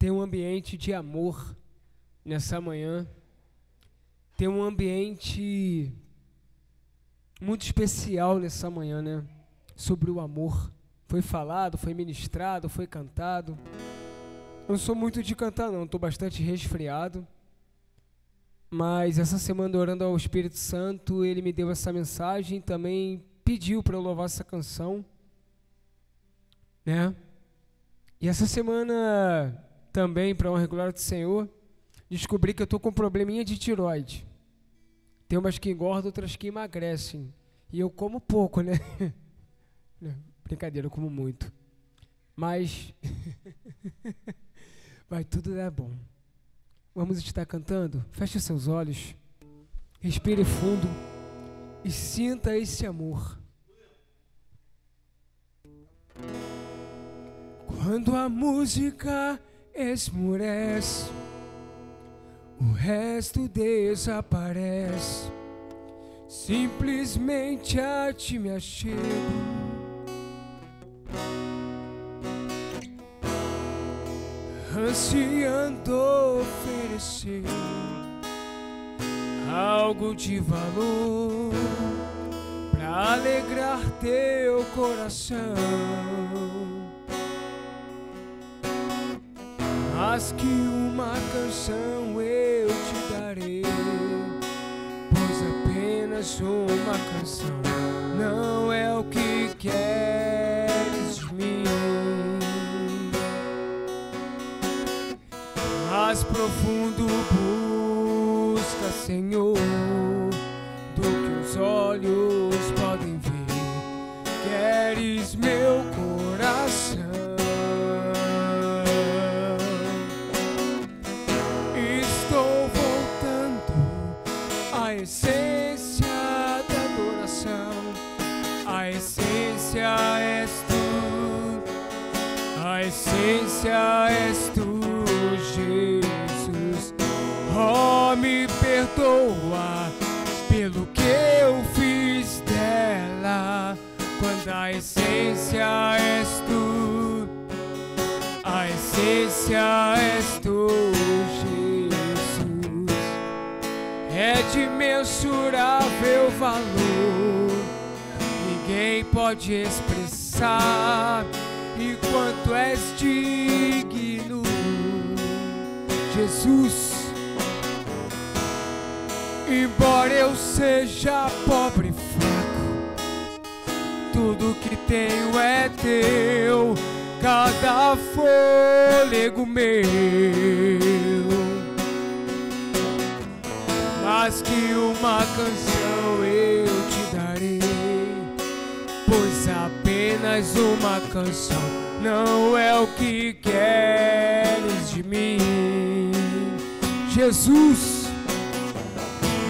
tem um ambiente de amor nessa manhã, tem um ambiente muito especial nessa manhã, né? Sobre o amor. Foi falado, foi ministrado, foi cantado. Eu não sou muito de cantar não, estou bastante resfriado. Mas essa semana, orando ao Espírito Santo, ele me deu essa mensagem e também pediu para eu louvar essa canção, né? E essa semana também, para honra e glória do Senhor, descobri que eu estou com um probleminha de tireoide. Tem umas que engordam, outras que emagrecem. E eu como pouco, né? Brincadeira, eu como muito. Mas vai tudo dar bom. Vamos estar cantando? Feche seus olhos, respire fundo e sinta esse amor. Quando a música esmurece, o resto desaparece. Simplesmente a ti me achego. Ansiando oferecer algo de valor pra alegrar teu coração. Mas que uma canção eu te darei, pois apenas uma canção não é o que queres de mim. Mais profundo busca, Senhor, do que os olhos podem ver. Queres meu coração. Estou voltando à essência da adoração. A essência és tu. A essência és tu. Jesus, oh, me perdoa pelo que eu fiz dela, quando a essência és tu, a essência és tu, Jesus. É de imensurável valor, ninguém pode expressar, e quanto és digno, Jesus. Embora eu seja pobre e fraco, tudo que tenho é teu, cada fôlego meu. Mas que uma canção eu te darei, pois apenas uma canção não é o que queres de mim, Jesus.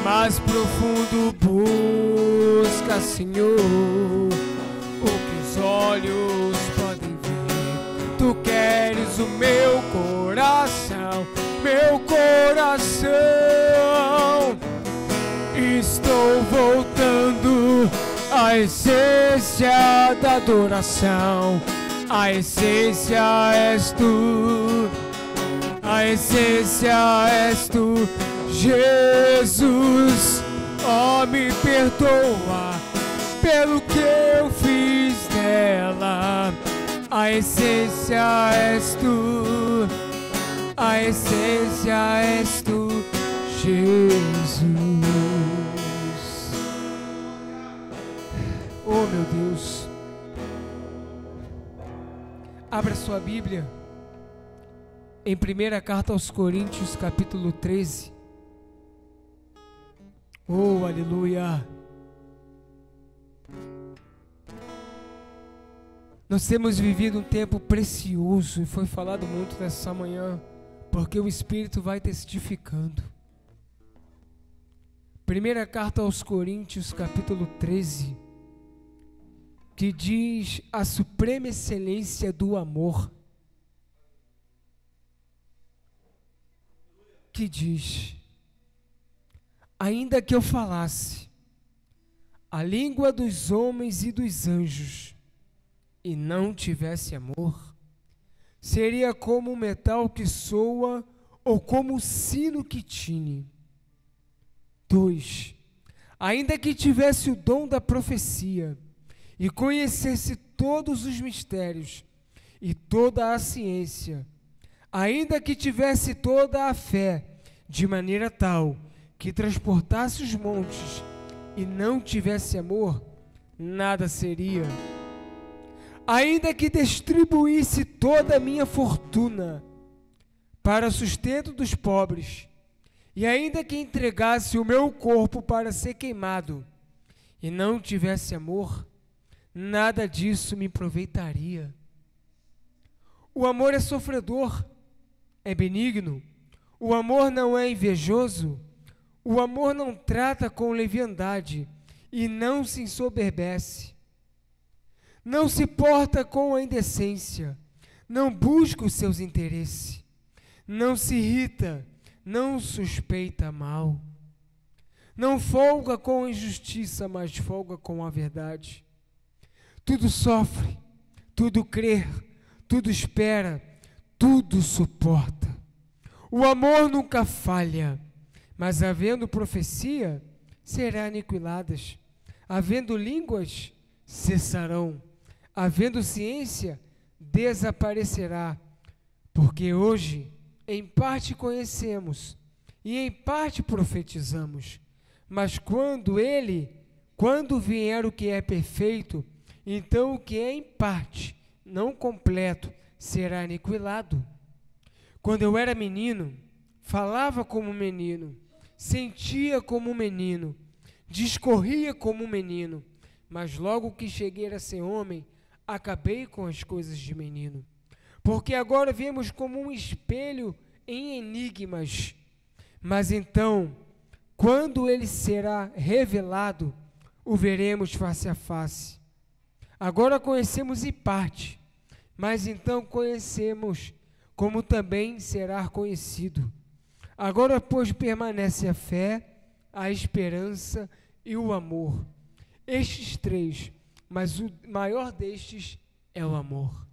Mais profundo busca, Senhor, o que os olhos podem ver. Tu queres o meu coração, meu coração. Estou voltando à essência da adoração. A essência és tu, a essência és tu, Jesus. Oh, me perdoa pelo que eu fiz dela. A essência és tu, a essência és tu, Jesus. Oh, meu Deus. Abra sua Bíblia em 1ª carta aos Coríntios, capítulo 13. Oh, aleluia. Nós temos vivido um tempo precioso e foi falado muito nessa manhã, porque o Espírito vai testificando. 1ª carta aos Coríntios, capítulo 13, que diz a suprema excelência do amor, que diz: ainda que eu falasse a língua dos homens e dos anjos e não tivesse amor, seria como um metal que soa ou como um sino que tine. 2. Ainda que tivesse o dom da profecia e conhecesse todos os mistérios e toda a ciência, ainda que tivesse toda a fé, de maneira tal que transportasse os montes e não tivesse amor, nada seria. Ainda que distribuísse toda a minha fortuna para sustento dos pobres, e ainda que entregasse o meu corpo para ser queimado, e não tivesse amor, nada disso me aproveitaria. O amor é sofredor, é benigno, o amor não é invejoso, o amor não trata com leviandade e não se ensoberbece. Não se porta com a indecência, não busca os seus interesses, não se irrita, não suspeita mal, não folga com a injustiça, mas folga com a verdade. Tudo sofre, tudo crê, tudo espera, tudo suporta. O amor nunca falha, mas havendo profecia, serão aniquiladas. Havendo línguas, cessarão. Havendo ciência, desaparecerá. Porque hoje, em parte conhecemos e em parte profetizamos. Mas quando vier o que é perfeito, então o que é em parte, não completo, será aniquilado. Quando eu era menino, falava como um menino, sentia como um menino, discorria como um menino, mas logo que cheguei a ser homem, acabei com as coisas de menino. Porque agora vemos como um espelho em enigmas, mas então, quando ele será revelado, o veremos face a face. Agora conhecemos em parte, mas então conhecemos como também será conhecido. Agora, pois, permanece a fé, a esperança e o amor. Estes três, mas o maior destes é o amor.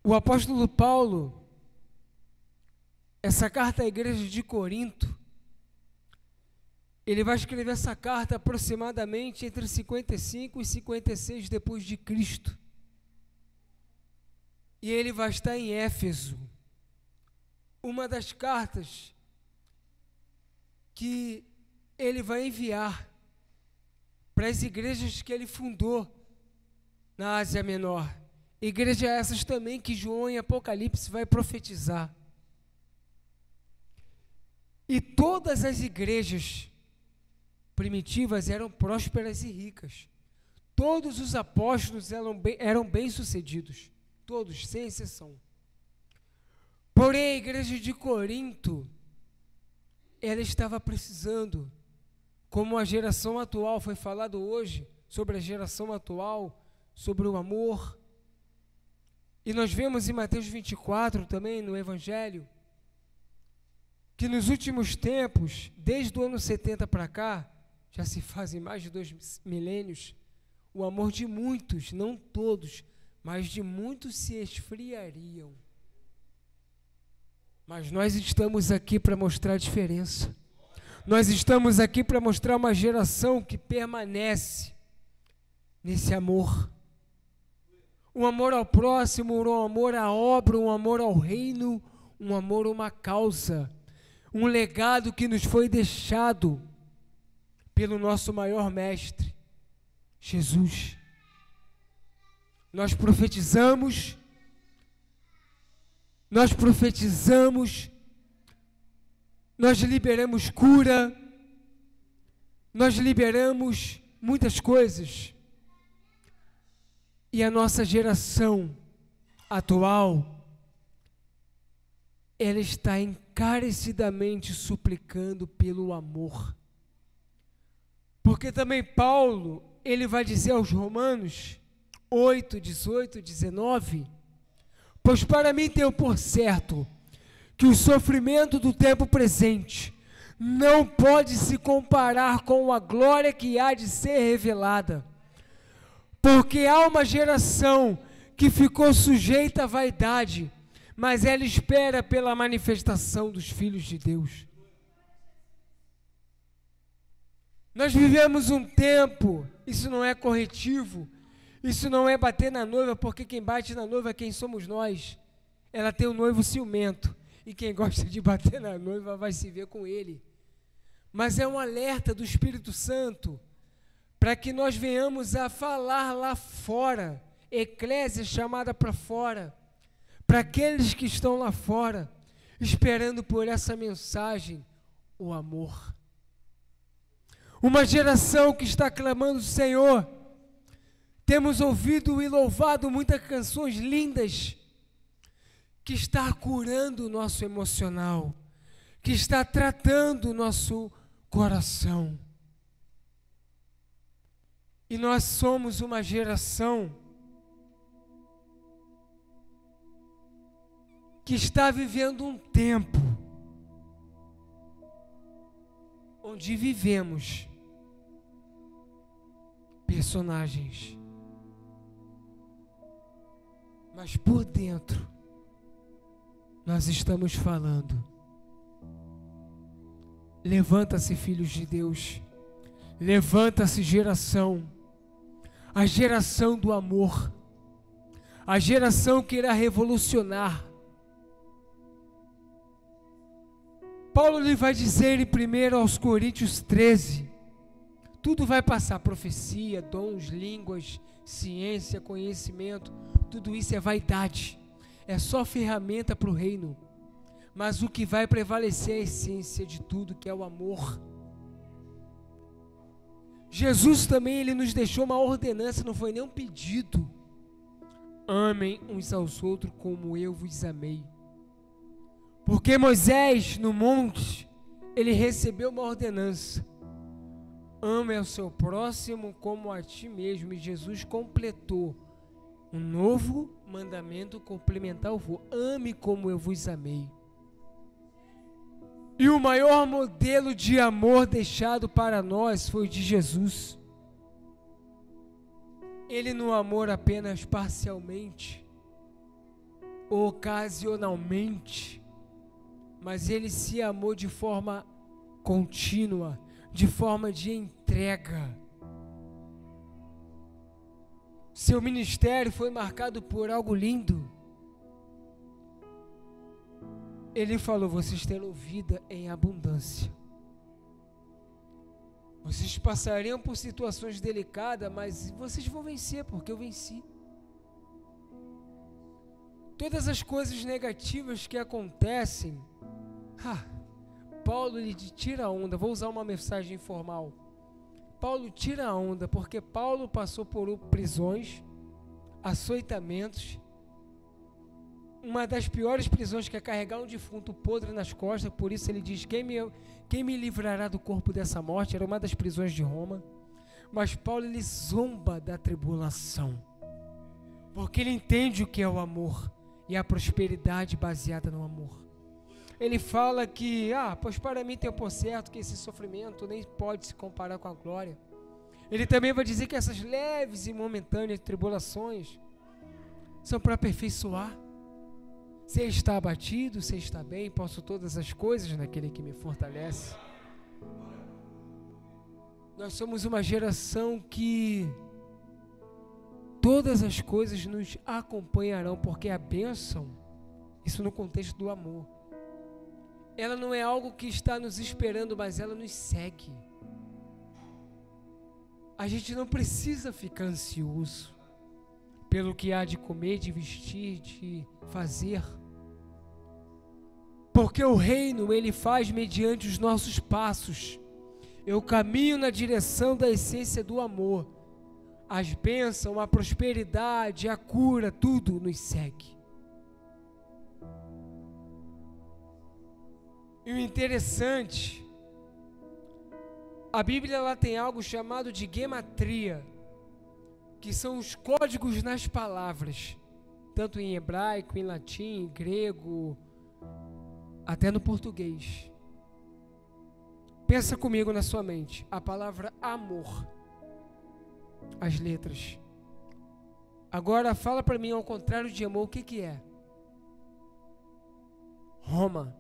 O apóstolo Paulo, essa carta à igreja de Corinto, ele vai escrever essa carta aproximadamente entre 55 e 56 depois de Cristo. E ele vai estar em Éfeso, uma das cartas que ele vai enviar para as igrejas que ele fundou na Ásia Menor. Igrejas essas também que João em Apocalipse vai profetizar. E todas as igrejas primitivas eram prósperas e ricas. Todos os apóstolos eram bem-sucedidos. Todos, sem exceção. Porém, a igreja de Corinto, ela estava precisando, como a geração atual, foi falado hoje, sobre a geração atual, sobre o amor. E nós vemos em Mateus 24, também no Evangelho, que nos últimos tempos, desde o ano 70 para cá, já se fazem mais de 2 milênios, o amor de muitos, não todos, mas de muitos se esfriariam. Mas nós estamos aqui para mostrar a diferença. Nós estamos aqui para mostrar uma geração que permanece nesse amor. Um amor ao próximo, um amor à obra, um amor ao reino, um amor a uma causa. Um legado que nos foi deixado pelo nosso maior mestre, Jesus. Nós profetizamos, nós liberamos cura, nós liberamos muitas coisas. E a nossa geração atual, ela está encarecidamente suplicando pelo amor. Porque também Paulo, ele vai dizer aos Romanos 8, 18, 19, pois para mim tenho por certo que o sofrimento do tempo presente não pode se comparar com a glória que há de ser revelada. Porque há uma geração que ficou sujeita à vaidade, mas ela espera pela manifestação dos filhos de Deus. Nós vivemos um tempo, isso não é corretivo, isso não é bater na noiva, porque quem bate na noiva é quem somos nós. Ela tem um noivo ciumento, e quem gosta de bater na noiva vai se ver com ele. Mas é um alerta do Espírito Santo, para que nós venhamos a falar lá fora, eclésia chamada para fora, para aqueles que estão lá fora, esperando por essa mensagem, o amor. Uma geração que está clamando, Senhor, temos ouvido e louvado muitas canções lindas, que está curando o nosso emocional, que está tratando o nosso coração. E nós somos uma geração que está vivendo um tempo onde vivemos personagens, mas por dentro nós estamos falando: levanta-se, filhos de Deus, levanta-se, geração, a geração do amor, a geração que irá revolucionar. Paulo lhe vai dizer em 1 aos Coríntios 13, tudo vai passar, profecia, dons, línguas, ciência, conhecimento, tudo isso é vaidade, é só ferramenta para o reino, mas o que vai prevalecer é a essência de tudo, que é o amor. Jesus também, ele nos deixou uma ordenança, não foi nem um pedido: amem uns aos outros como eu vos amei. Porque Moisés, no monte, ele recebeu uma ordenança: ame ao seu próximo como a ti mesmo. E Jesus completou um novo mandamento complementar: ame como eu vos amei. E o maior modelo de amor deixado para nós foi o de Jesus. Ele não amou apenas parcialmente, ocasionalmente, mas ele se amou de forma contínua, de forma de entrega. Seu ministério foi marcado por algo lindo. Ele falou: vocês terão vida em abundância. Vocês passariam por situações delicadas, mas vocês vão vencer, porque eu venci. Todas as coisas negativas que acontecem, Paulo lhe tira a onda. Vou usar uma mensagem informal. Paulo tira a onda, porque Paulo passou por prisões, açoitamentos. Uma das piores prisões, que é carregar um defunto podre nas costas. Por isso ele diz: quem me livrará do corpo dessa morte? Era uma das prisões de Roma. Mas Paulo, ele zomba da tribulação, porque ele entende o que é o amor e a prosperidade baseada no amor. Ele fala que, pois para mim tem por certo que esse sofrimento nem pode se comparar com a glória. Ele também vai dizer que essas leves e momentâneas tribulações são para aperfeiçoar. Se está abatido, se está bem, posso todas as coisas naquele que me fortalece. Nós somos uma geração que todas as coisas nos acompanharão, porque a bênção, isso no contexto do amor, ela não é algo que está nos esperando, mas ela nos segue. A gente não precisa ficar ansioso pelo que há de comer, de vestir, de fazer, porque o reino, ele faz mediante os nossos passos. Eu caminho na direção da essência do amor. As bênçãos, a prosperidade, a cura, tudo nos segue. E o interessante, a Bíblia, ela tem algo chamado de gematria, que são os códigos nas palavras, tanto em hebraico, em latim, em grego, até no português. Pensa comigo na sua mente, a palavra amor, as letras Agora fala para mim, ao contrário de amor, o que que é? Roma.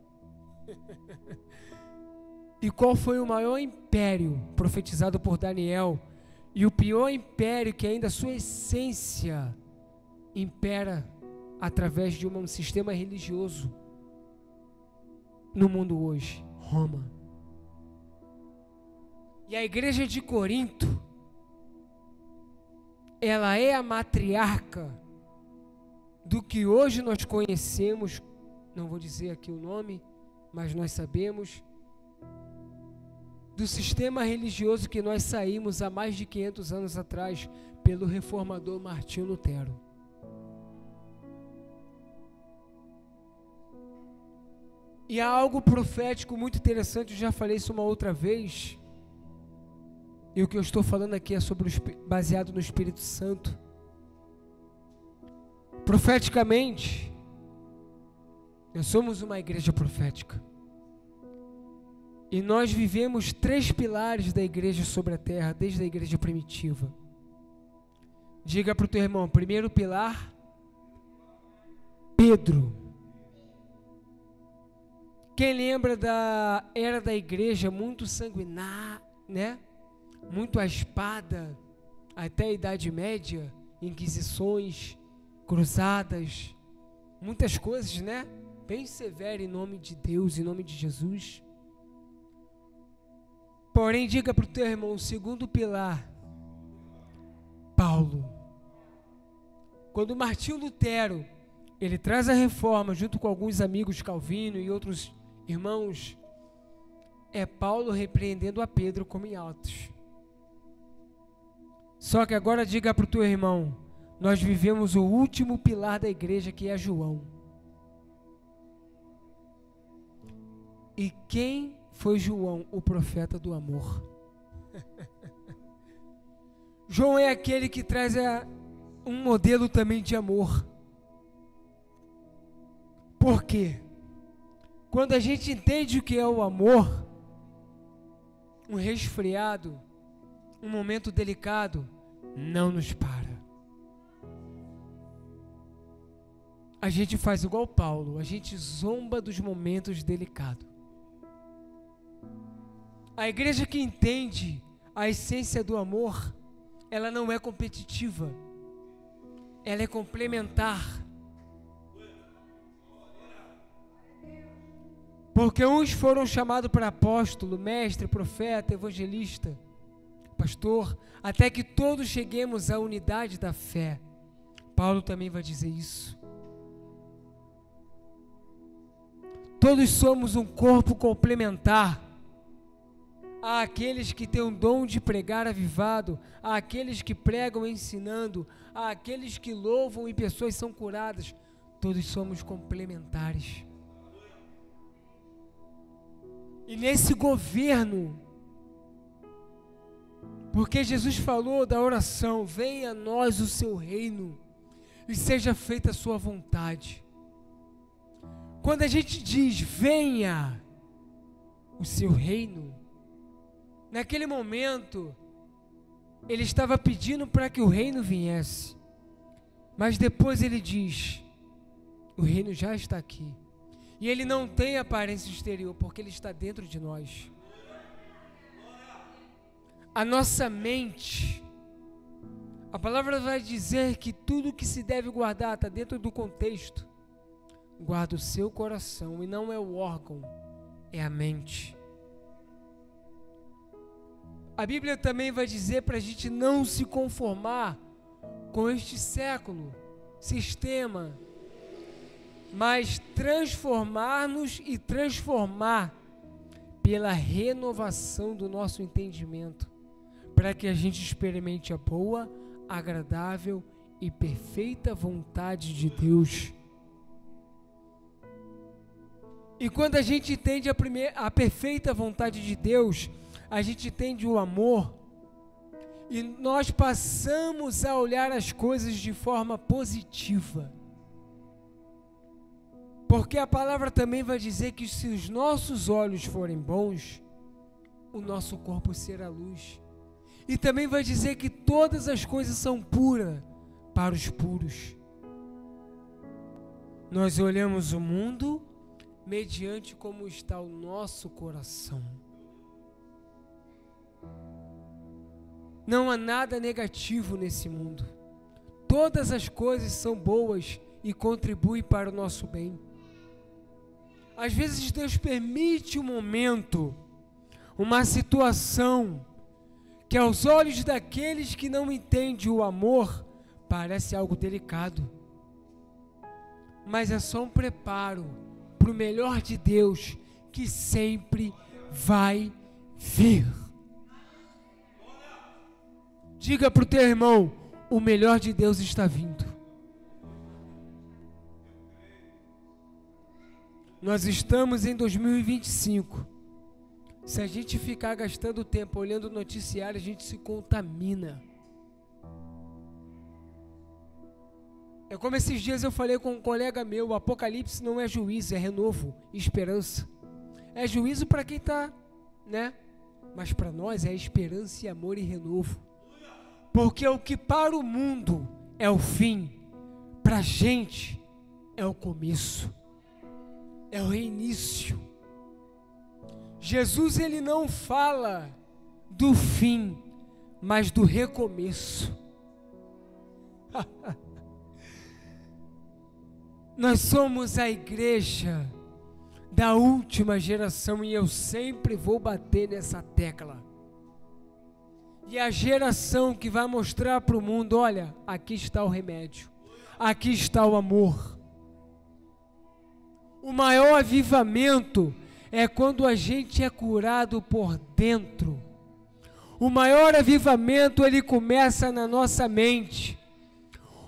E qual foi o maior império profetizado por Daniel? E o pior império, que ainda a sua essência impera através de um sistema religioso no mundo hoje? Roma. E a igreja de Corinto, ela é a matriarca do que hoje nós conhecemos, não vou dizer aqui o nome, mas nós sabemos, do sistema religioso que nós saímos há mais de 500 anos atrás pelo reformador Martinho Lutero. E há algo profético muito interessante, eu já falei isso uma outra vez, e o que eu estou falando aqui é sobre baseado no Espírito Santo. Profeticamente, nós somos uma igreja profética. E nós vivemos 3 pilares da igreja sobre a terra, desde a igreja primitiva. Diga para o teu irmão, primeiro pilar, Pedro. Quem lembra da era da igreja muito sanguinária, né? Muito a espada, até a Idade Média, inquisições, cruzadas, muitas coisas, né? Bem severo em nome de Deus, em nome de Jesus. Porém, diga para o teu irmão, o segundo pilar, Paulo. Quando Martinho Lutero, ele traz a reforma junto com alguns amigos, Calvino e outros irmãos, é Paulo repreendendo a Pedro como em Atos. Só que agora diga para o teu irmão, nós vivemos o último pilar da igreja, que é João. E quem foi João, o profeta do amor? João é aquele que traz um modelo também de amor. Por quê? Quando a gente entende o que é o amor, um resfriado, um momento delicado, não nos para. A gente faz igual Paulo, a gente zomba dos momentos delicados. A igreja que entende a essência do amor, ela não é competitiva, ela é complementar. Porque uns foram chamados para apóstolo, mestre, profeta, evangelista, pastor, até que todos cheguemos à unidade da fé. Paulo também vai dizer isso. Todos somos um corpo complementar. Há aqueles que têm o dom de pregar avivado, há aqueles que pregam ensinando, há aqueles que louvam e pessoas são curadas. Todos somos complementares. E nesse governo, porque Jesus falou da oração, venha a nós o seu reino e seja feita a sua vontade. Quando a gente diz, venha o seu reino, naquele momento, ele estava pedindo para que o reino viesse. Mas depois ele diz, o reino já está aqui. E ele não tem aparência exterior, porque ele está dentro de nós. A nossa mente, a palavra vai dizer que tudo que se deve guardar está dentro do contexto. Guarda o seu coração, e não é o órgão, é a mente. A Bíblia também vai dizer para a gente não se conformar com este século, sistema, mas transformar-nos e transformar pela renovação do nosso entendimento, para que a gente experimente a boa, agradável e perfeita vontade de Deus. E quando a gente entende a perfeita vontade de Deus, a gente entende o amor, e nós passamos a olhar as coisas de forma positiva. Porque a palavra também vai dizer que se os nossos olhos forem bons, o nosso corpo será luz. E também vai dizer que todas as coisas são puras, para os puros. Nós olhamos o mundo mediante como está o nosso coração. Não há nada negativo nesse mundo. Todas as coisas são boas e contribuem para o nosso bem. Às vezes Deus permite um momento, uma situação, que aos olhos daqueles que não entendem o amor, parece algo delicado. Mas é só um preparo para o melhor de Deus, que sempre vai vir. Diga para o teu irmão, o melhor de Deus está vindo. Nós estamos em 2025. Se a gente ficar gastando tempo olhando o noticiário, a gente se contamina. É como esses dias eu falei com um colega meu, o Apocalipse não é juízo, é renovo, esperança. É juízo para quem está, né? Mas para nós é esperança e amor e renovo. Porque o que para o mundo é o fim, para a gente é o começo, é o reinício. Jesus, ele não fala do fim, mas do recomeço. Nós somos a igreja da última geração e eu sempre vou bater nessa tecla. E a geração que vai mostrar para o mundo, olha, aqui está o remédio, aqui está o amor. O maior avivamento é quando a gente é curado por dentro. O maior avivamento, ele começa na nossa mente.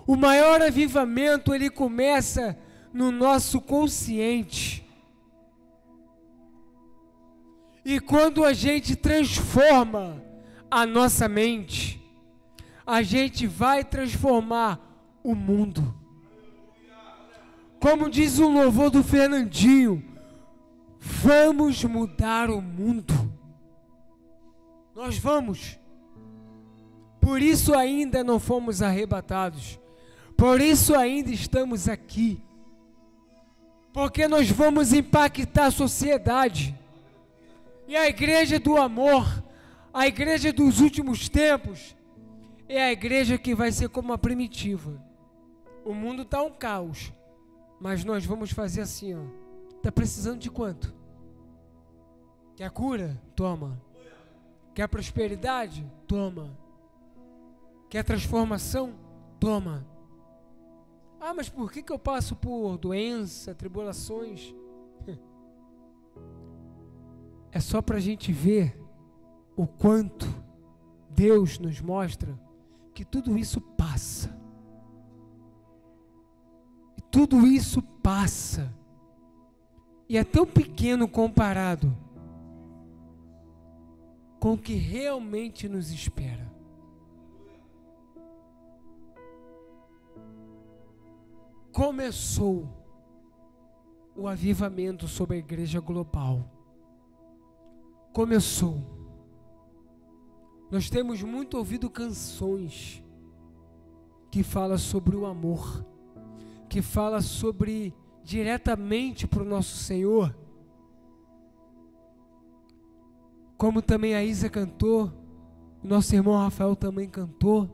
O maior avivamento, ele começa no nosso consciente. E quando a gente transforma a nossa mente, a gente vai transformar o mundo. Como diz o louvor do Fernandinho, vamos mudar o mundo. Nós vamos. Por isso ainda não fomos arrebatados. Por isso ainda estamos aqui. Porque nós vamos impactar a sociedade. E a igreja do amor, a igreja dos últimos tempos, é a igreja que vai ser como a primitiva. O mundo está um caos. Mas nós vamos fazer assim, ó. Está precisando de quanto? Quer cura? Toma. Quer prosperidade? Toma. Quer transformação? Toma. Ah, mas por que eu passo por doença, tribulações? É só para a gente ver o quanto Deus nos mostra que tudo isso passa. E tudo isso passa. E é tão pequeno comparado com o que realmente nos espera. Começou o avivamento sobre a igreja global. Começou. Nós temos muito ouvido canções que falam sobre o amor, que falam sobre diretamente para o nosso Senhor. Como também a Isa cantou, o nosso irmão Rafael também cantou,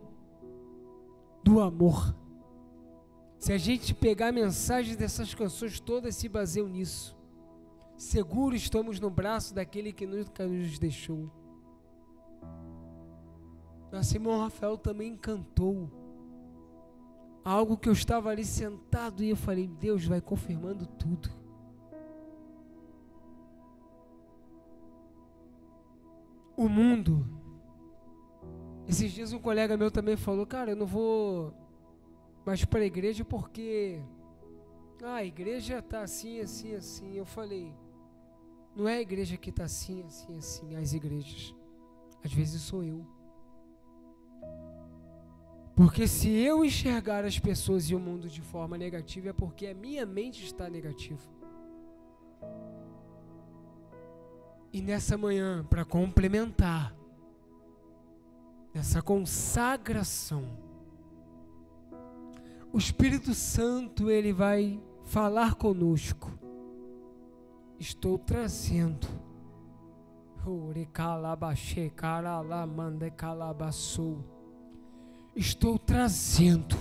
do amor. Se a gente pegar a mensagem dessas canções todas, se baseiam nisso. Seguros estamos no braço daquele que nunca nos deixou. Nosso irmão Rafael também cantou algo que eu estava ali sentado e eu falei, Deus vai confirmando tudo. O mundo. Esses dias um colega meu também falou, cara, eu não vou mais para a igreja porque a igreja está assim, assim, assim. Eu falei, não é a igreja que está assim, assim, assim, as igrejas. Às vezes sou eu. Porque se eu enxergar as pessoas e o mundo de forma negativa, é porque a minha mente está negativa. E nessa manhã, para complementar essa consagração, O Espírito Santo, ele vai falar conosco. Estou trazendo. Estou trazendo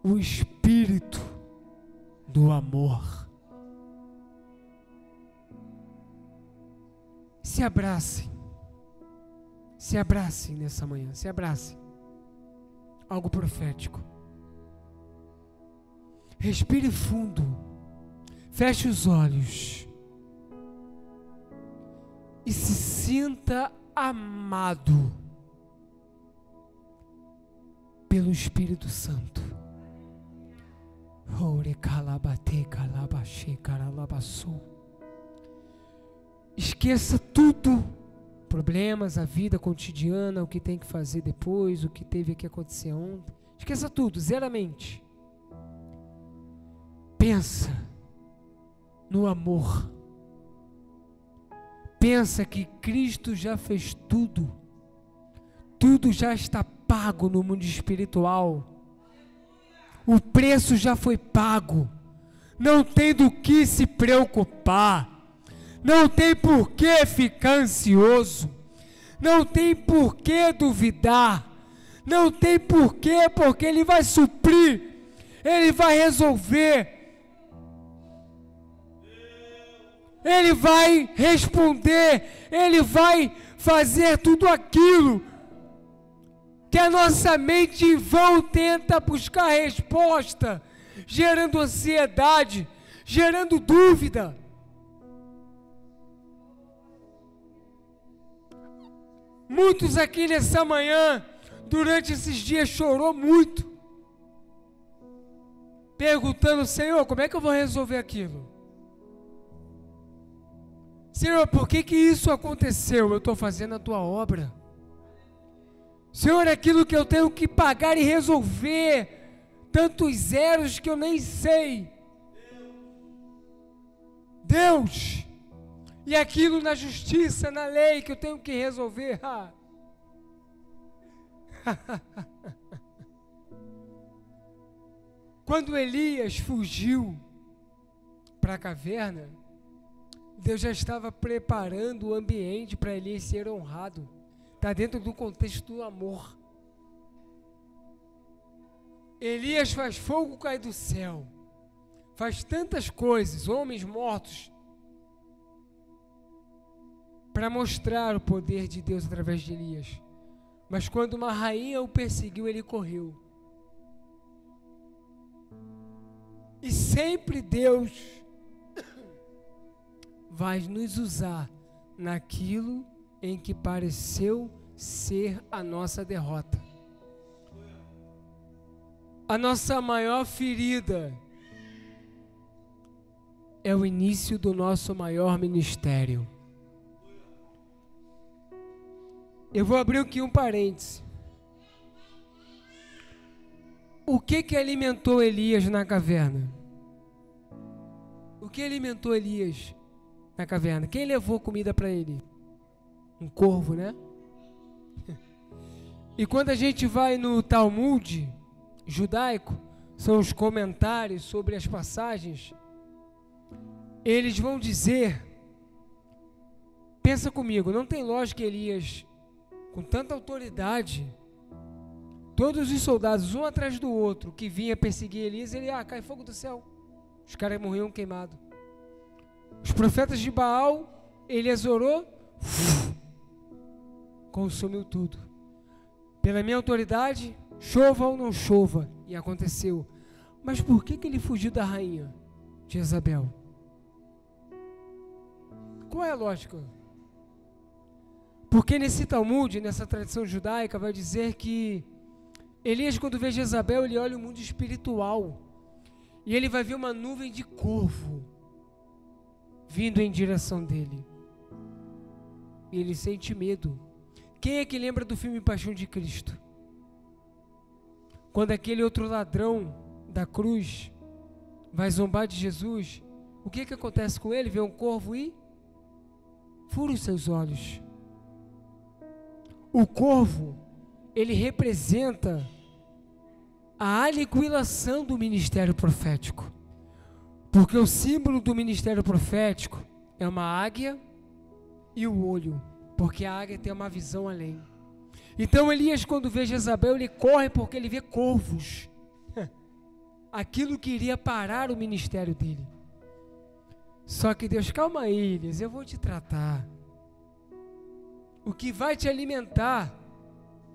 o Espírito do amor. Se abracem nessa manhã, se abracem. Algo profético. Respire fundo, feche os olhos e se sinta amado pelo Espírito Santo. Esqueça tudo, problemas, a vida cotidiana, o que tem que fazer depois, o que teve que acontecer ontem. Esqueça tudo, zera a mente. Pensa no amor. Pensa que Cristo já fez tudo. Tudo já está pago no mundo espiritual. O preço já foi pago. Não tem do que se preocupar. Não tem por que ficar ansioso. Não tem por que duvidar. Não tem por que, porque Ele vai suprir. Ele vai resolver. Ele vai responder. Ele vai fazer tudo aquilo que a nossa mente em vão tenta buscar resposta, gerando ansiedade, gerando dúvida. Muitos aqui nessa manhã, durante esses dias, chorou muito, perguntando: Senhor, como é que eu vou resolver aquilo? Senhor, por que isso aconteceu? Eu estou fazendo a tua obra. Senhor, aquilo que eu tenho que pagar e resolver, tantos zeros que eu nem sei. Deus, e aquilo na justiça, na lei que eu tenho que resolver. Quando Elias fugiu para a caverna, Deus já estava preparando o ambiente para Elias ser honrado. Está dentro do contexto do amor. Elias faz fogo cair do céu. Faz tantas coisas, homens mortos, para mostrar o poder de Deus através de Elias. Mas quando uma rainha o perseguiu, ele correu. E sempre Deus vai nos usar naquilo em que pareceu ser a nossa derrota. A nossa maior ferida é o início do nosso maior ministério. Eu vou abrir aqui um parêntese. O que alimentou Elias na caverna? O que alimentou Elias na caverna? Quem levou comida para ele? Um corvo, né? E quando a gente vai no Talmud judaico, são os comentários sobre as passagens, eles vão dizer, pensa comigo, não tem lógica Elias, com tanta autoridade, todos os soldados, um atrás do outro, que vinha perseguir Elias, ele, cai fogo do céu, os caras morriam queimados. Os profetas de Baal, Elias orou, consumiu tudo. Pela minha autoridade, chova ou não chova, e aconteceu. Mas por que ele fugiu da rainha de Jezabel? Qual é a lógica? Porque nesse Talmud, nessa tradição judaica, vai dizer que Elias, quando vê Jezabel, ele olha o mundo espiritual e ele vai ver uma nuvem de corvo vindo em direção dele. E ele sente medo. Quem é que lembra do filme Paixão de Cristo? Quando aquele outro ladrão da cruz vai zombar de Jesus, o que acontece com ele? Vê um corvo e fura os seus olhos. O corvo, ele representa a aniquilação do ministério profético. Porque o símbolo do ministério profético é uma águia e o olho, porque a águia tem uma visão além. Então Elias, quando vê Jezabel, ele corre porque ele vê corvos. Aquilo que iria parar o ministério dele. Só que Deus, calma aí, Elias, eu vou te tratar. O que vai te alimentar,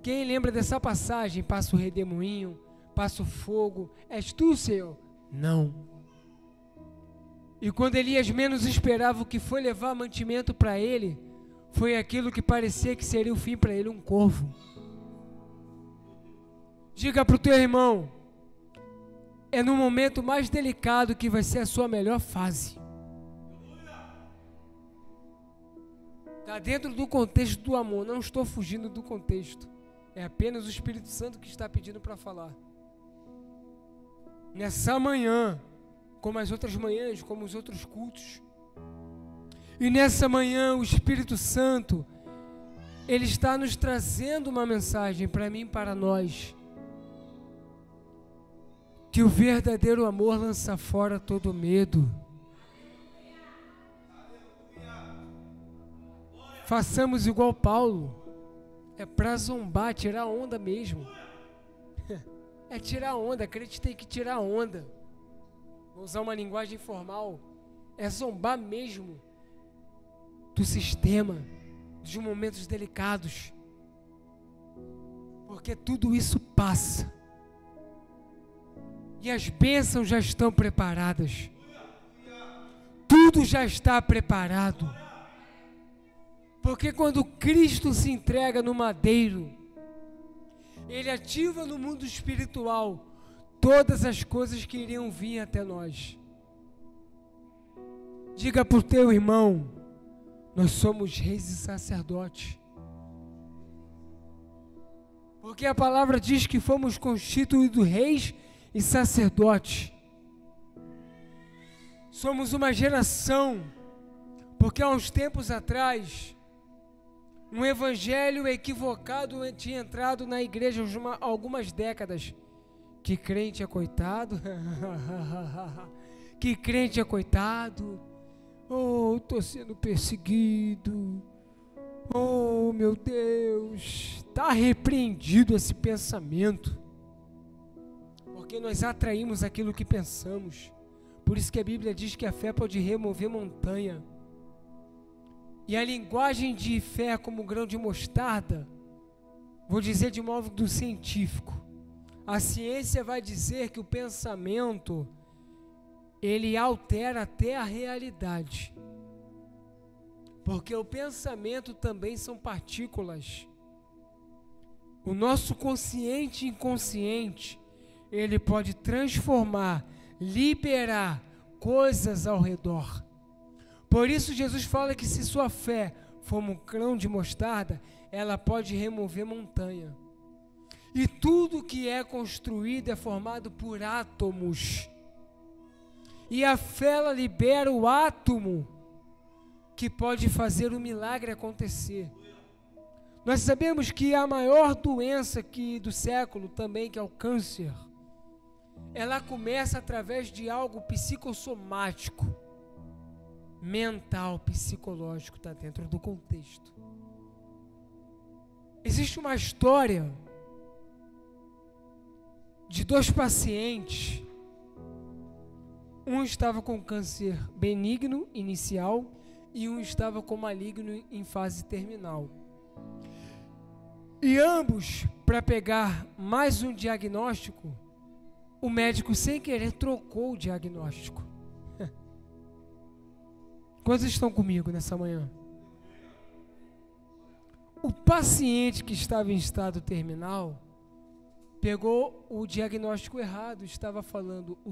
quem lembra dessa passagem, passa o redemoinho, passa o fogo, és tu, Senhor? Não. E quando Elias menos esperava, o que foi levar mantimento para ele, foi aquilo que parecia que seria o fim para ele, um corvo. Diga para o teu irmão, é no momento mais delicado que vai ser a sua melhor fase. Está dentro do contexto do amor, não estou fugindo do contexto. É apenas o Espírito Santo que está pedindo para falar. Nessa manhã, como as outras manhãs, como os outros cultos. E nessa manhã o Espírito Santo, ele está nos trazendo uma mensagem para mim e para nós. Que o verdadeiro amor lança fora todo medo. Façamos igual Paulo. É para zombar, tirar onda mesmo. É tirar onda, crente tem que tirar onda. Vou usar uma linguagem formal. É zombar mesmo do sistema, dos momentos delicados. Porque tudo isso passa. E as bênçãos já estão preparadas. Tudo já está preparado. Porque quando Cristo se entrega no madeiro, Ele ativa no mundo espiritual todas as coisas que iriam vir até nós. Diga para o teu irmão, nós somos reis e sacerdotes. Porque a palavra diz que fomos constituídos reis e sacerdotes. Somos uma geração, porque há uns tempos atrás, um evangelho equivocado tinha entrado na igreja há algumas décadas. Que crente é coitado? Que crente é coitado? Oh, estou sendo perseguido. Oh, meu Deus. Está repreendido esse pensamento. Porque nós atraímos aquilo que pensamos. Por isso que a Bíblia diz que a fé pode remover montanha. E a linguagem de fé como grão de mostarda, vou dizer de modo científico. A ciência vai dizer que o pensamento, ele altera até a realidade. Porque o pensamento também são partículas. O nosso consciente e inconsciente, ele pode transformar, liberar coisas ao redor. Por isso Jesus fala que se sua fé for um grão de mostarda, ela pode remover montanha. E tudo que é construído é formado por átomos. E a fé, ela libera o átomo que pode fazer o milagre acontecer. Nós sabemos que a maior doença do século também, que é o câncer, ela começa através de algo psicossomático, mental, psicológico, está dentro do contexto. Existe uma história de 2 pacientes. Um estava com câncer benigno inicial e um estava com maligno em fase terminal. E ambos, para pegar mais um diagnóstico, o médico sem querer trocou o diagnóstico. Quantos estão comigo nessa manhã? O paciente que estava em estado terminal pegou o diagnóstico errado, estava falando o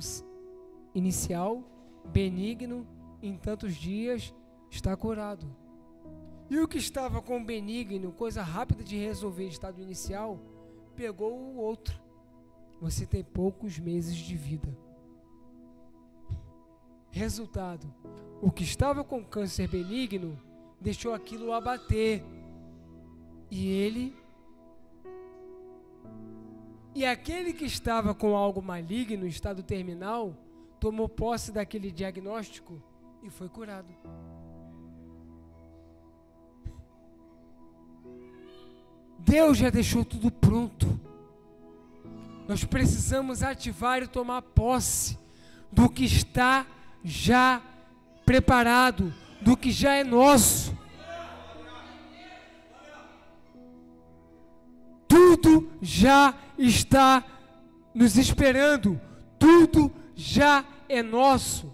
inicial, benigno, em tantos dias está curado. E o que estava com benigno, coisa rápida de resolver, estado inicial, pegou o outro. Você tem poucos meses de vida. Resultado, o que estava com câncer benigno deixou aquilo abater. E ele E aquele que estava com algo maligno, estado terminal, tomou posse daquele diagnóstico e foi curado. Deus já deixou tudo pronto. Nós precisamos ativar e tomar posse do que está já preparado, do que já é nosso. Tudo já está nos esperando, tudo já é nosso.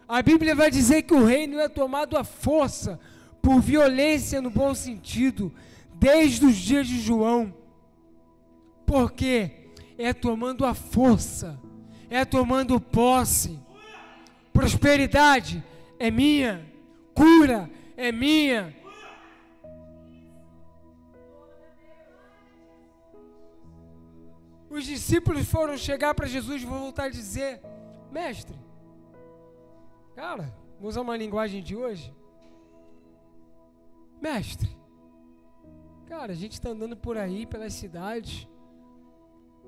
A Bíblia vai dizer que o reino é tomado à força, por violência no bom sentido, desde os dias de João. Por quê? É tomando a força, é tomando posse. Prosperidade é minha, cura é minha. Os discípulos foram chegar para Jesus e vão voltar a dizer: mestre, cara, vou usar uma linguagem de hoje. Mestre, cara, a gente está andando por aí, pelas cidades.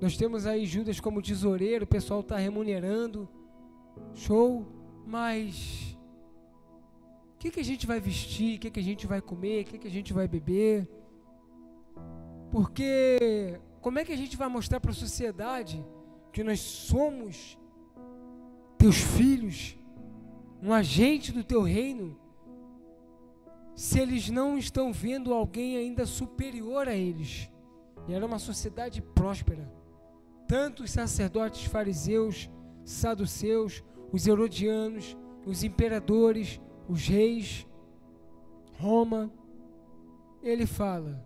Nós temos aí Judas como tesoureiro, o pessoal está remunerando. Show, mas o que a gente vai vestir? O que a gente vai comer? O que a gente vai beber? Porque como é que a gente vai mostrar para a sociedade que nós somos teus filhos, um agente do teu reino, se eles não estão vendo alguém ainda superior a eles? E era uma sociedade próspera. Tanto os sacerdotes fariseus, saduceus, os herodianos, os imperadores, os reis, Roma. Ele fala: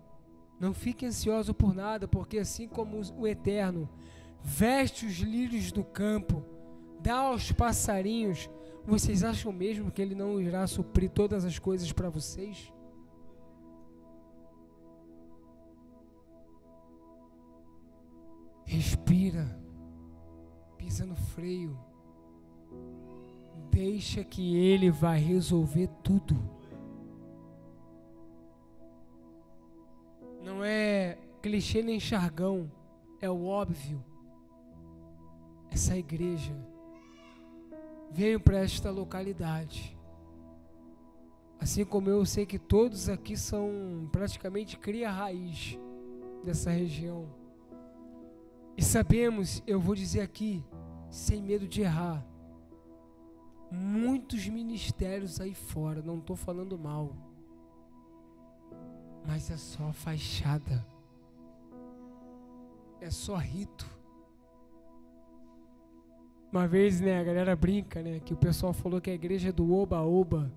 não fique ansioso por nada, porque assim como o Eterno veste os lírios do campo, dá aos passarinhos, vocês acham mesmo que Ele não irá suprir todas as coisas para vocês? Respira, pisa no freio, deixa que Ele vai resolver tudo. Não é clichê nem jargão, é o óbvio. Essa igreja veio para esta localidade, assim como eu sei que todos aqui são praticamente cria-raiz dessa região. E sabemos, eu vou dizer aqui, sem medo de errar, muitos ministérios aí fora, não estou falando mal, mas é só fachada, é só rito. Uma vez, né, a galera brinca, né, que o pessoal falou que a igreja é do oba-oba.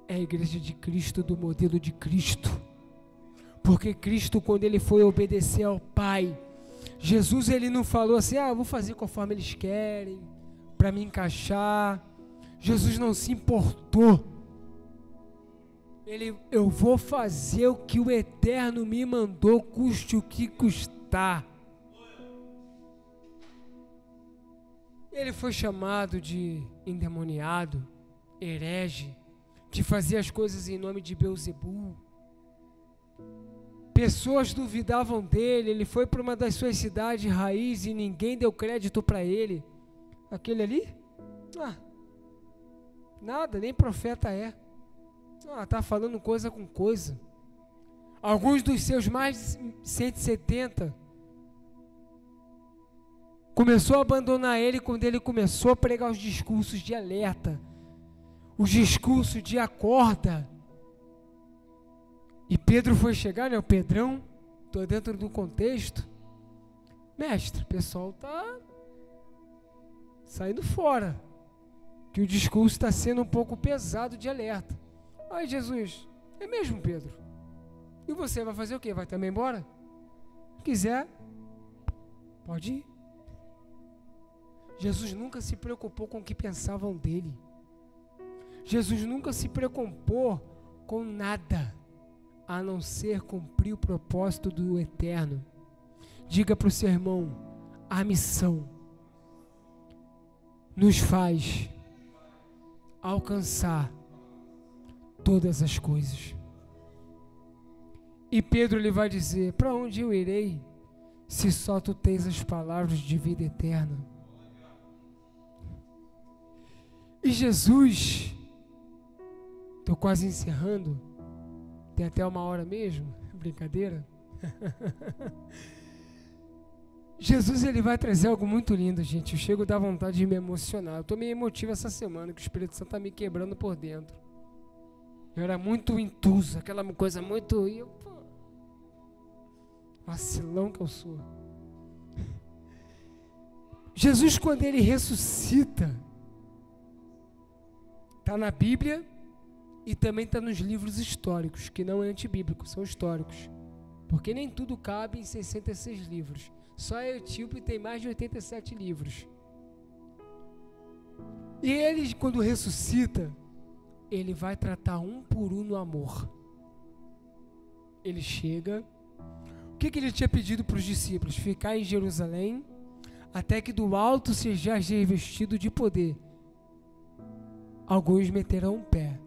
É a igreja de Cristo, do modelo de Cristo. Porque Cristo, quando Ele foi obedecer ao Pai, Jesus, Ele não falou assim: vou fazer conforme eles querem, para me encaixar. Jesus não se importou. Eu vou fazer o que o Eterno me mandou, custe o que custar. Ele foi chamado de endemoniado, herege, de fazer as coisas em nome de Beelzebul. Pessoas duvidavam dele. Ele foi para uma das suas cidades raiz e ninguém deu crédito para ele. Aquele ali? Nada, nem profeta é. Tá falando coisa com coisa. Alguns dos seus mais de 170 começou a abandonar ele quando ele começou a pregar os discursos de alerta, os discursos de acorda. E Pedro foi chegar, né? O Pedrão, estou dentro do contexto. Mestre, o pessoal está saindo fora, que o discurso está sendo um pouco pesado de alerta. Aí Jesus: é mesmo, Pedro? E você vai fazer o quê? Vai também embora? Se quiser, pode ir. Jesus nunca se preocupou com o que pensavam dele. Jesus nunca se preocupou com nada, a não ser cumprir o propósito do Eterno. Diga para o seu irmão: a missão nos faz alcançar todas as coisas. E Pedro ele vai dizer: para onde eu irei, se só tu tens as palavras de vida eterna? E Jesus, estou quase encerrando, tem até 1 hora mesmo, brincadeira. Jesus ele vai trazer algo muito lindo, gente. Eu chego a dar vontade de me emocionar. Eu estou meio emotivo essa semana, que o Espírito Santo está me quebrando por dentro. Eu era muito intuso, aquela coisa muito... vacilão que eu sou. Jesus, quando ele ressuscita, está na Bíblia e também está nos livros históricos, que não é antibíblico, são históricos. Porque nem tudo cabe em 66 livros. Só a Etíope tem mais de 87 livros. E ele, quando ressuscita, ele vai tratar um por um no amor. Ele chega... O que ele tinha pedido para os discípulos? Ficar em Jerusalém, até que do alto seja revestido de poder. Alguns meterão o pé.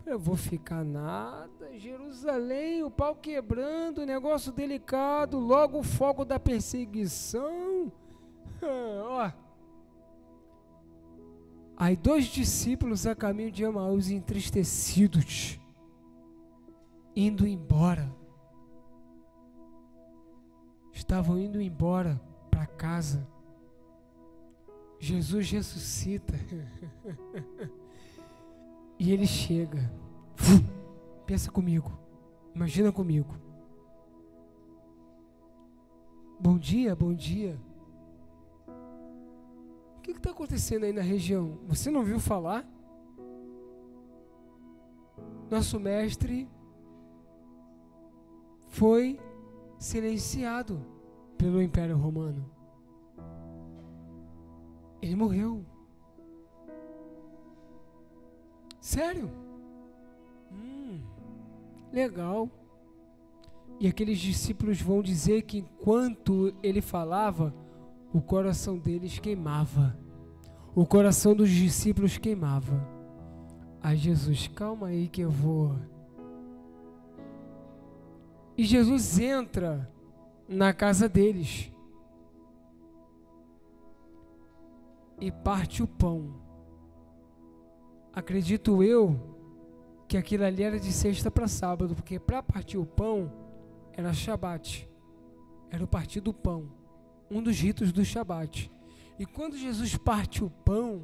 Eu vou ficar nada, Jerusalém, o pau quebrando, negócio delicado, logo o fogo da perseguição. Ó. Aí 2 discípulos a caminho de Emaús entristecidos, indo embora. Estavam indo embora para casa. Jesus ressuscita. E ele chega. Pensa comigo. Imagina comigo. Bom dia, bom dia. O que está acontecendo aí na região? Você não ouviu falar? Nosso mestre foi silenciado pelo Império Romano. Ele morreu. Sério? Legal. E aqueles discípulos vão dizer que enquanto ele falava, o coração deles queimava. O coração dos discípulos queimava. Aí Jesus, calma aí que eu vou... E Jesus entra na casa deles e parte o pão. Acredito eu que aquilo ali era de sexta para sábado, porque para partir o pão era Shabat, era o partir do pão, um dos ritos do Shabat. E quando Jesus parte o pão,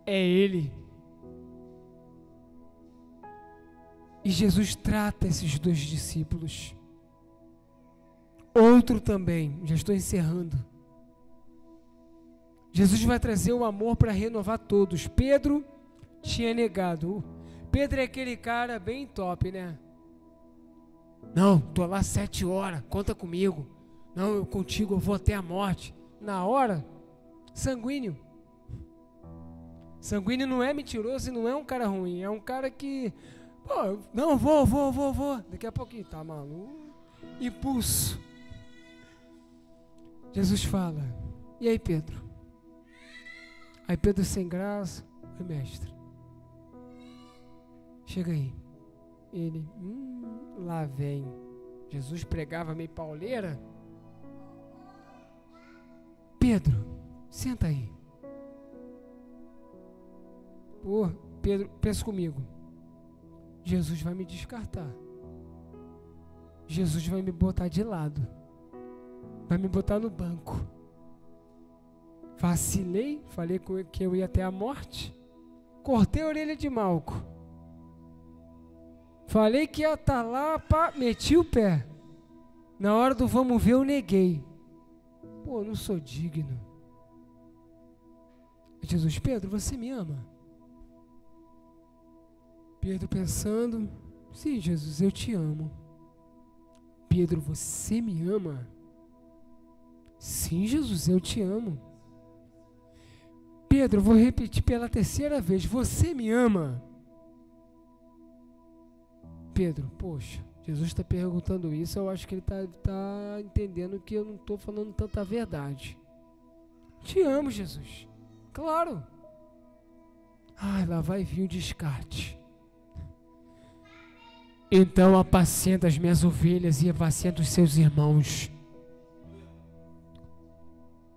é ele. E Jesus trata esses 2 discípulos. Outro também, já estou encerrando. Jesus vai trazer o amor para renovar todos. Pedro tinha negado. Pedro é aquele cara bem top, né? Não, tô lá 7 horas, conta comigo. Não, eu contigo, eu vou até a morte. Na hora, sanguíneo. Sanguíneo não é mentiroso e não é um cara ruim, é um cara que... Pô, não, vou. Daqui a pouquinho, tá maluco? Impulso. Jesus fala, e aí Pedro? Aí Pedro sem graça, oi mestre. Chega aí. Ele, lá vem. Jesus pregava meio pauleira. Pedro, senta aí. Pô, Pedro, pensa comigo. Jesus vai me descartar. Jesus vai me botar de lado. Vai me botar no banco. Vacilei, falei que eu ia até a morte. Cortei a orelha de Malco. Falei que ia estar lá, pá, meti o pé. Na hora do vamos ver, eu neguei. Pô, não sou digno. Jesus, Pedro, você me ama? Pedro pensando, sim, Jesus, eu te amo. Pedro, você me ama? Sim, Jesus, eu te amo. Pedro, vou repetir pela 3ª vez, você me ama? Pedro, poxa, Jesus está perguntando isso, eu acho que ele está entendendo que eu não estou falando tanta verdade. Te amo, Jesus. Claro. Ai, lá vai vir o descarte. Então apacenta as minhas ovelhas e apacenta os seus irmãos.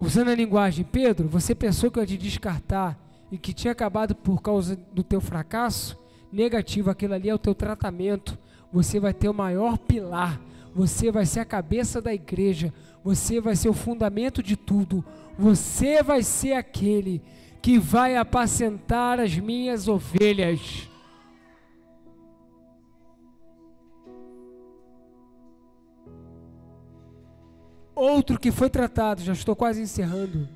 Usando a linguagem, Pedro, você pensou que eu ia te descartar e que tinha acabado por causa do teu fracasso? Negativo, aquilo ali é o teu tratamento. Você vai ter o maior pilar, você vai ser a cabeça da igreja, você vai ser o fundamento de tudo, você vai ser aquele que vai apacentar as minhas ovelhas. Outro que foi tratado, já estou quase encerrando,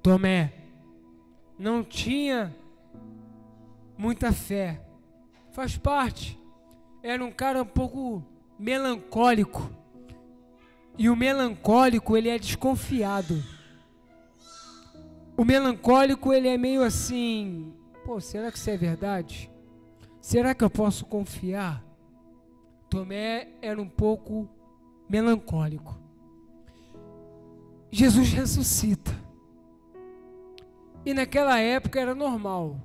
Tomé, não tinha muita fé, faz parte, era um cara um pouco melancólico, e o melancólico ele é desconfiado, o melancólico ele é meio assim, pô, será que isso é verdade? Será que eu posso confiar? Tomé era um pouco melancólico. Jesus ressuscita. E naquela época era normal.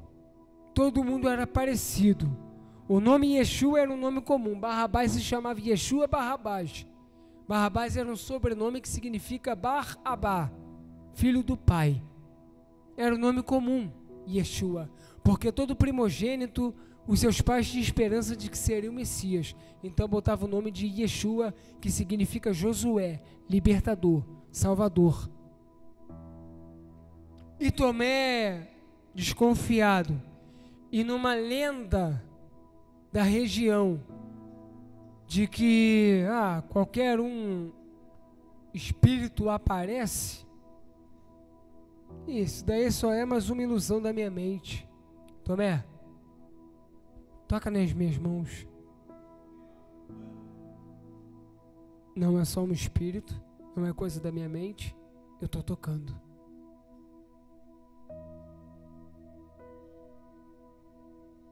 Todo mundo era parecido. O nome Yeshua era um nome comum. Barrabás se chamava Yeshua Barrabás. Barrabás era um sobrenome que significa Bar-Abá, filho do pai. Era um nome comum, Yeshua. Porque todo primogênito, os seus pais tinham esperança de que seria o Messias. Então botava o nome de Yeshua, que significa Josué, libertador, Salvador. E Tomé, desconfiado, e numa lenda da região, de que qualquer espírito aparece, isso daí só é mais uma ilusão da minha mente. Tomé, toca nas minhas mãos. Não é só um espírito, não é coisa da minha mente, eu estou tocando.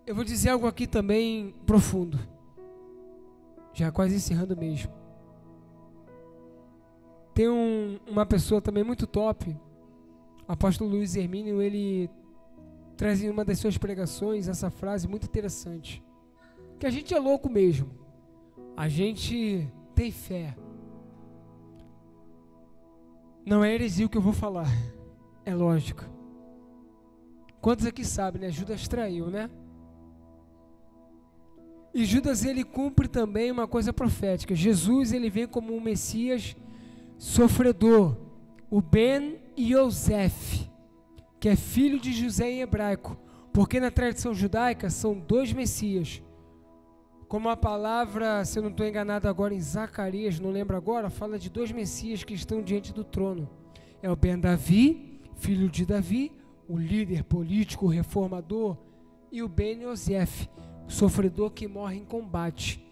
Eu vou dizer algo aqui também profundo, já quase encerrando mesmo. Tem uma pessoa também muito top, o apóstolo Luiz Hermínio, ele traz em uma das suas pregações essa frase muito interessante, que a gente é louco mesmo, a gente tem fé. Não é heresia o que eu vou falar, é lógico. Quantos aqui sabem, né? Judas traiu, né? E Judas, ele cumpre também uma coisa profética. Jesus, ele vem como um Messias sofredor, o Ben Yosef, que é filho de José em hebraico, porque na tradição judaica são dois Messias. Como a palavra, se eu não estou enganado agora, em Zacarias, não lembro agora, fala de dois Messias que estão diante do trono. É o Ben Davi, filho de Davi, o líder político, o reformador, e o Ben Yosef, o sofredor que morre em combate.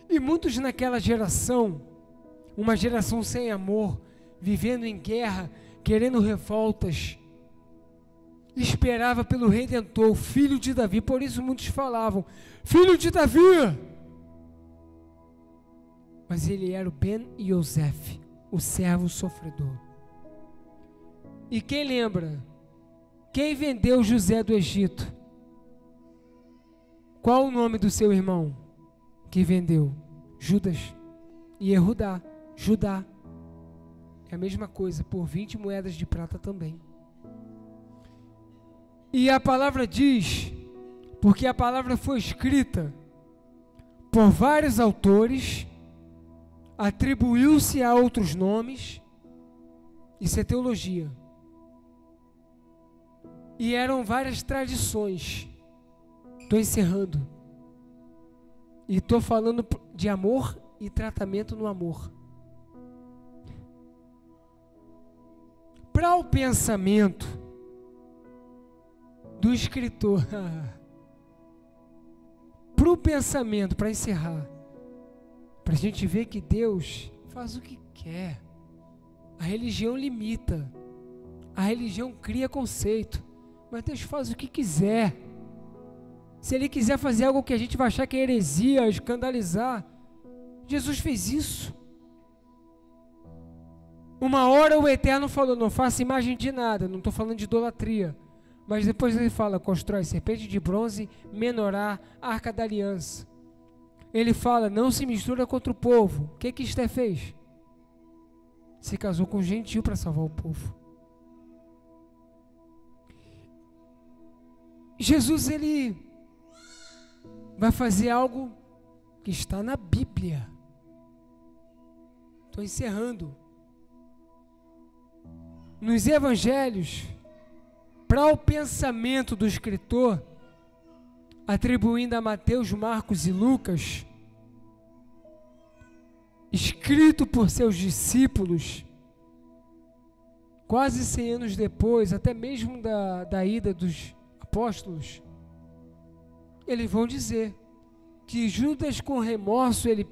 E muitos naquela geração, uma geração sem amor, vivendo em guerra, querendo revoltas, esperava pelo Redentor, o filho de Davi. Por isso muitos falavam, filho de Davi. Mas ele era o Ben Yosef, o servo sofredor. E quem lembra? Quem vendeu José do Egito? Qual o nome do seu irmão que vendeu? Judas. E Yehudá, Judá. É a mesma coisa, por 20 moedas de prata também. E a palavra diz, porque a palavra foi escrita por vários autores, atribuiu-se a outros nomes, isso é teologia. E eram várias tradições. Estou encerrando. E estou falando de amor e tratamento no amor. Para o pensamento do escritor, para o pensamento, para encerrar, para a gente ver que Deus faz o que quer. A religião limita, a religião cria conceito, mas Deus faz o que quiser. Se Ele quiser fazer algo que a gente vai achar que é heresia, escandalizar, Jesus fez isso. Uma hora o Eterno falou, não faça imagem de nada, não estou falando de idolatria, mas depois ele fala, constrói serpente de bronze, menorá, arca da aliança. ele fala, não se mistura contra o povo. O que Esther fez? Se casou com um gentil para salvar o povo. Jesus, ele vai fazer algo que está na Bíblia. Estou encerrando. Nos evangelhos, para o pensamento do escritor, atribuindo a Mateus, Marcos e Lucas, escrito por seus discípulos, quase 100 anos depois, até mesmo da ida dos apóstolos, eles vão dizer que Judas, com remorso, ele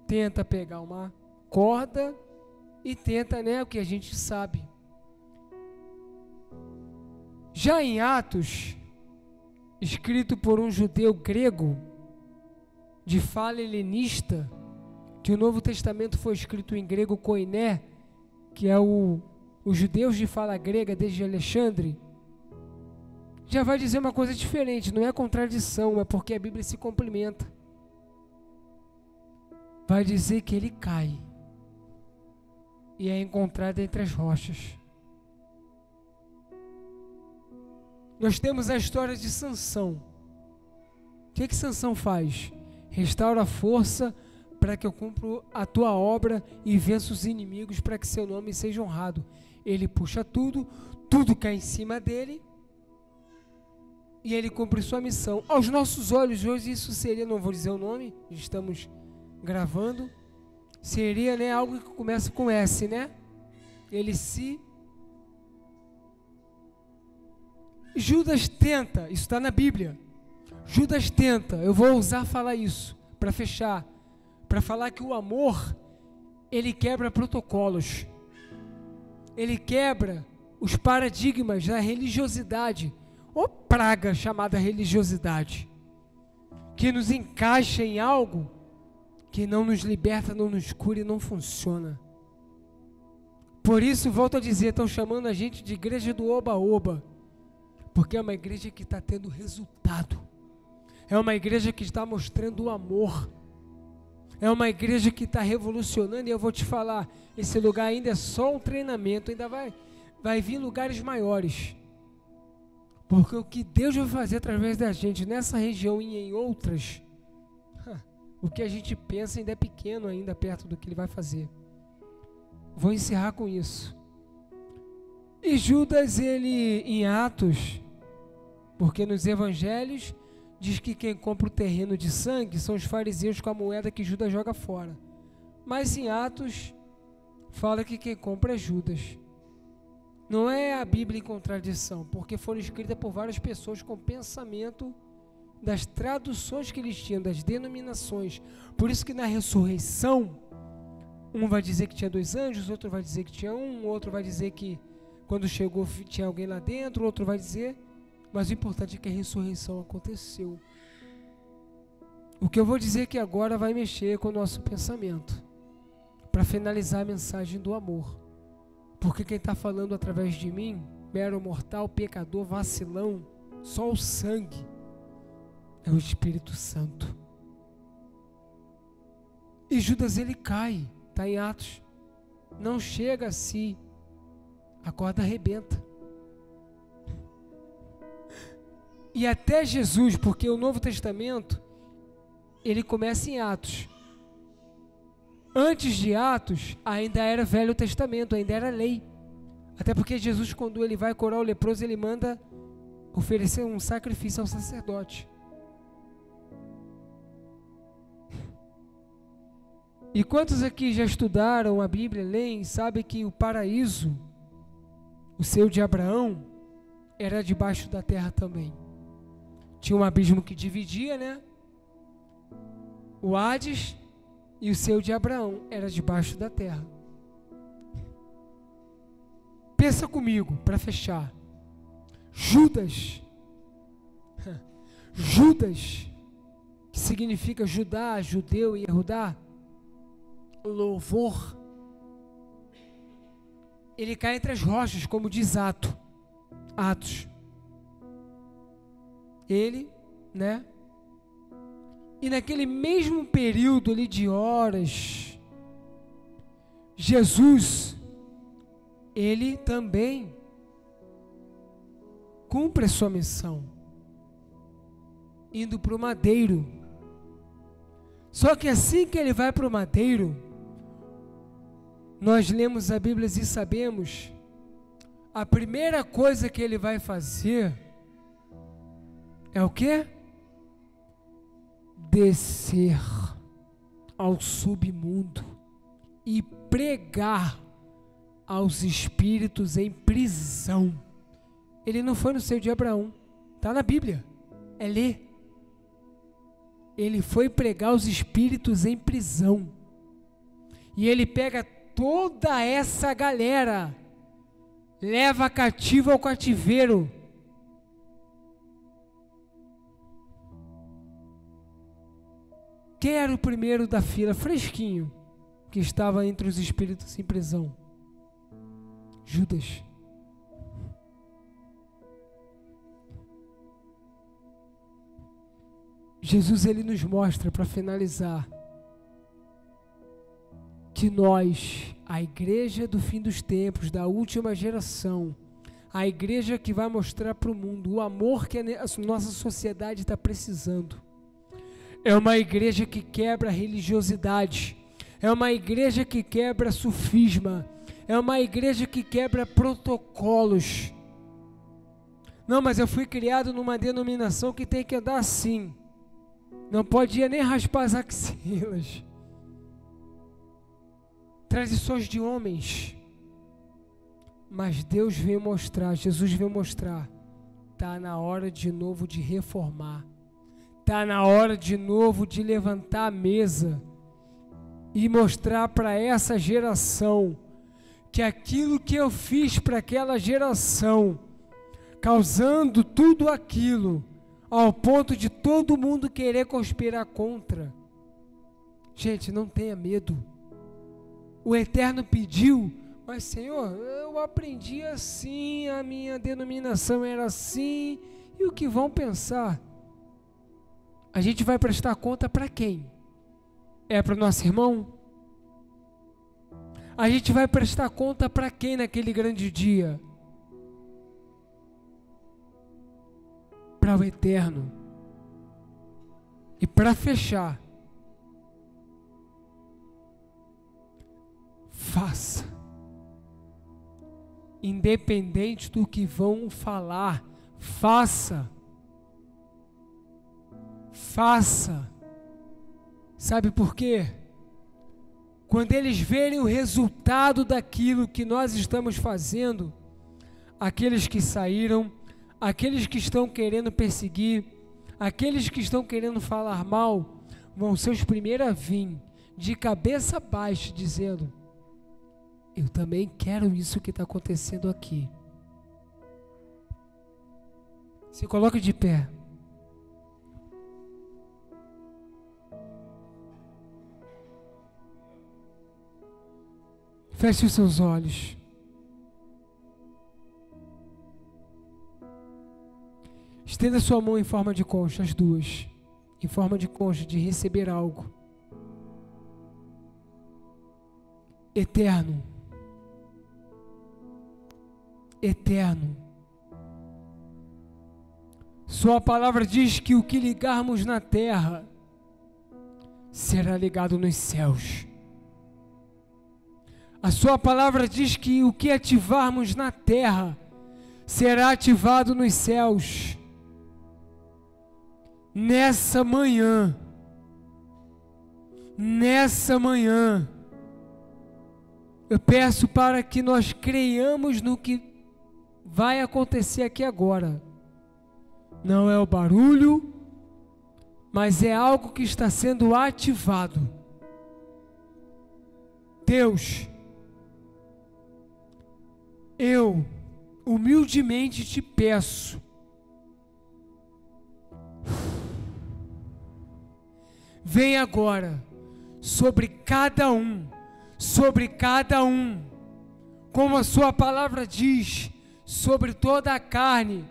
tenta pegar uma corda e tenta, o que a gente sabe. Já em Atos, escrito por um judeu grego, de fala helenista, que o Novo Testamento foi escrito em grego koiné, que é os judeus de fala grega desde Alexandre, já vai dizer uma coisa diferente, não é contradição, é porque a Bíblia se complementa. Vai dizer que ele cai e é encontrado entre as rochas. Nós temos a história de Sansão. O que Sansão faz? Restaura a força para que eu cumpra a tua obra e vença os inimigos para que seu nome seja honrado. Ele puxa tudo cai em cima dele e ele cumpre sua missão. Aos nossos olhos hoje isso seria, não vou dizer o nome, estamos gravando, seria algo que começa com S, Ele se... Judas tenta, isso está na Bíblia, Judas tenta, eu vou ousar falar isso, para fechar, para falar que o amor, ele quebra protocolos, ele quebra os paradigmas da religiosidade, ou praga chamada religiosidade, que nos encaixa em algo que não nos liberta, não nos cura e não funciona. Por isso, volto a dizer, estão chamando a gente de igreja do oba-oba, porque é uma igreja que está tendo resultado, é uma igreja que está mostrando o amor, é uma igreja que está revolucionando. E eu vou te falar, esse lugar ainda é só um treinamento, ainda vai vir lugares maiores, porque o que Deus vai fazer através da gente nessa região e em outras, o que a gente pensa ainda é pequeno ainda perto do que Ele vai fazer. Vou encerrar com isso. E Judas, ele em Atos, porque nos evangelhos diz que quem compra o terreno de sangue são os fariseus com a moeda que Judas joga fora. Mas em Atos fala que quem compra é Judas. Não é a Bíblia em contradição, porque foram escritas por várias pessoas com pensamento das traduções que eles tinham, das denominações. Por isso que na ressurreição, um vai dizer que tinha 2 anjos, outro vai dizer que tinha um, outro vai dizer que quando chegou tinha alguém lá dentro, outro vai dizer... Mas o importante é que a ressurreição aconteceu. O que eu vou dizer que agora vai mexer com o nosso pensamento, para finalizar a mensagem do amor. Porque quem está falando através de mim, mero mortal, pecador, vacilão, só o sangue, é o Espírito Santo. E Judas, ele cai, está em Atos, não chega a si, a corda arrebenta. E até Jesus, porque o Novo Testamento, ele começa em Atos. Antes de Atos, ainda era Velho Testamento, ainda era lei. Até porque Jesus, quando ele vai curar o leproso, ele manda oferecer um sacrifício ao sacerdote. E quantos aqui já estudaram a Bíblia, leem, sabem que o paraíso, o seio de Abraão, era debaixo da terra também. Tinha um abismo que dividia, o Hades, e o seio de Abraão era debaixo da terra. Pensa comigo, para fechar. Judas, que significa Judá, judeu e Yehudá, louvor, ele cai entre as rochas, como diz Atos. Ele, E naquele mesmo período ali de horas, Jesus, ele também cumpre a sua missão, indo para o madeiro. Só que assim que ele vai para o madeiro, nós lemos a Bíblia e sabemos, a primeira coisa que ele vai fazer é o quê? Descer ao submundo e pregar aos espíritos em prisão. Ele não foi no seio de Abraão, está na Bíblia, é ler. Ele foi pregar aos espíritos em prisão. E ele pega toda essa galera, leva cativo ao cativeiro. Quem era o primeiro da fila, fresquinho, que estava entre os espíritos em prisão? Judas. Jesus, ele nos mostra, para finalizar, que nós, a igreja do fim dos tempos, da última geração, a igreja que vai mostrar para o mundo o amor que a nossa sociedade está precisando, é uma igreja que quebra a religiosidade, é uma igreja que quebra sufisma, é uma igreja que quebra protocolos. Não, mas eu fui criado numa denominação que tem que andar assim, não podia nem raspar as axilas. Tradições de homens. Mas Deus veio mostrar, Jesus veio mostrar, está na hora de novo de reformar, está na hora de novo de levantar a mesa e mostrar para essa geração que aquilo que eu fiz para aquela geração, causando tudo aquilo, ao ponto de todo mundo querer conspirar contra. Gente, não tenha medo. O Eterno pediu, mas Senhor, eu aprendi assim, a minha denominação era assim, e o que vão pensar? A gente vai prestar conta para quem? É para o nosso irmão? A gente vai prestar conta para quem naquele grande dia? Para o Eterno. E para fechar, faça, independente do que vão falar, faça, sabe por quê? Quando eles verem o resultado daquilo que nós estamos fazendo, aqueles que saíram, aqueles que estão querendo perseguir, aqueles que estão querendo falar mal, vão ser os primeiros a vir, de cabeça baixa, dizendo: eu também quero isso que está acontecendo aqui. Se coloque de pé. Feche os seus olhos. Estenda sua mão em forma de concha, as duas, em forma de concha, de receber algo. Eterno, Eterno, sua palavra diz que o que ligarmos na terra será ligado nos céus. A sua palavra diz que o que ativarmos na terra será ativado nos céus. Nessa manhã, eu peço para que nós creiamos no que vai acontecer aqui agora. Não é o barulho, mas é algo que está sendo ativado. Deus, eu humildemente te peço, vem agora sobre cada um, como a sua palavra diz, sobre toda a carne,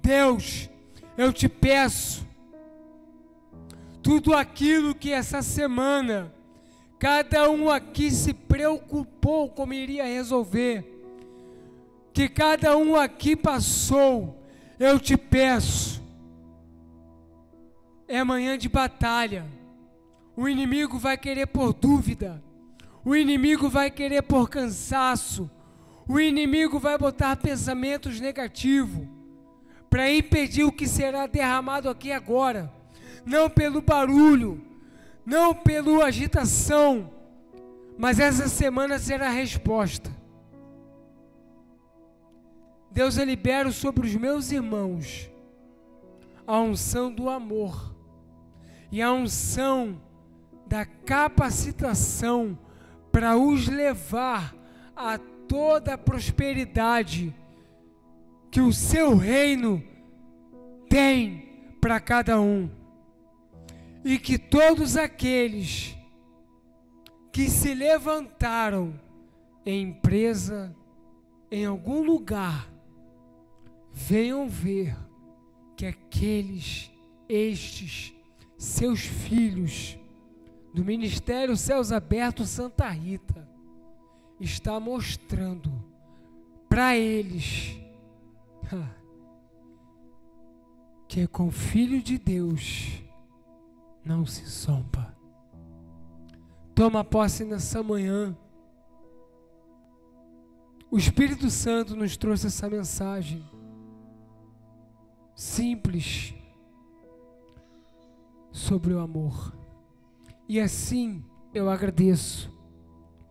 Deus, eu te peço, tudo aquilo que essa semana cada um aqui se preocupou como iria resolver, que cada um aqui passou, eu te peço, é manhã de batalha, o inimigo vai querer por dúvida, o inimigo vai querer por cansaço, o inimigo vai botar pensamentos negativos, para impedir o que será derramado aqui agora, não pelo barulho, não pela agitação, mas essa semana será a resposta. Deus, eu libero sobre os meus irmãos a unção do amor e a unção da capacitação para os levar a toda a prosperidade que o seu reino tem para cada um. E que todos aqueles que se levantaram em empresa, em algum lugar, venham ver que estes seus filhos do Ministério Céus Abertos Santa Rita está mostrando para eles que com o Filho de Deus não se zomba. Toma posse nessa manhã. O Espírito Santo nos trouxe essa mensagem simples sobre o amor. E assim eu agradeço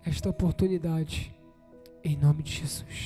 esta oportunidade, em nome de Jesus.